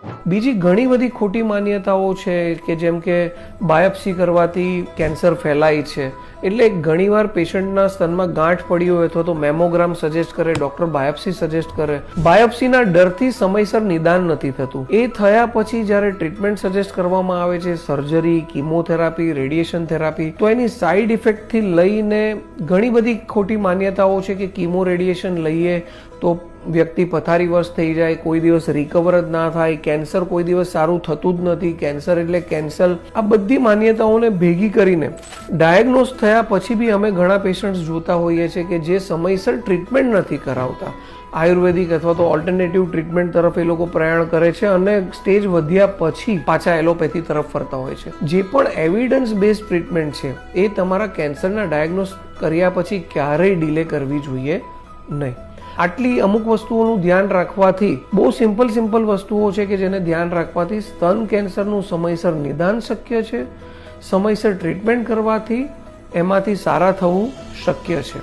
બીજી ઘણી બધી ખોટી માન્યતાઓ છે કે જેમ કે બાયોપ્સી કરવાથી કેન્સર ફેલાય છે, એટલે ઘણીવાર પેશન્ટના સ્તનમાં ગાંઠ પડી હોય અથવા તો મેમોગ્રામ સજેસ્ટ કરે, ડૉક્ટર બાયોપ્સી સજેસ્ટ કરે. બાયોપ્સીના ડરથી સમયસર નિદાન નથી થતું. એ થયા પછી જ્યારે ટ્રીટમેન્ટ સજેસ્ટ કરવામાં આવે છે, સર્જરી, કિમોથેરાપી, રેડિયેશન થેરાપી, તો એની સાઇડ ઇફેક્ટથી લઈને ઘણી બધી ખોટી માન્યતાઓ છે કે કિમો રેડિયેશન લઈએ તો વ્યક્તિ પથારીવશ થઈ જાય, કોઈ દિવસ રિકવર જ ના થાય, કેન્સર કોઈ દિવસ સારું થતું જ નથી, કેન્સર એટલે કેન્સર. આ બધી માન્યતાઓને ભેગી કરીને ડાયગ્નોઝ થયા પછી બી અમે ઘણા પેશન્ટ્સ જોતા હોઈએ છીએ કે જે સમયસર ટ્રીટમેન્ટ નથી કરાવતા. આયુર્વેદિક અથવા તો ઓલ્ટરનેટિવ ટ્રીટમેન્ટ તરફ એ લોકો પ્રયાણ કરે છે અને સ્ટેજ વધ્યા પછી પાછા એલોપેથી તરફ ફરતા હોય છે. જે પણ એવિડન્સ બેઝડ ટ્રીટમેન્ટ છે એ તમારા કેન્સરના ડાયગ્નોઝ કર્યા પછી ક્યારેય ડિલે કરવી જોઈએ નહીં. આટલી અમુક વસ્તુઓનું ધ્યાન રાખવાથી, બહુ સિમ્પલ વસ્તુઓ છે કે જેને ધ્યાન રાખવાથી સ્તન કેન્સરનું સમયસર નિદાન શક્ય છે, સમયસર ટ્રીટમેન્ટ કરવાથી એમાંથી સારા થવું શક્ય છે.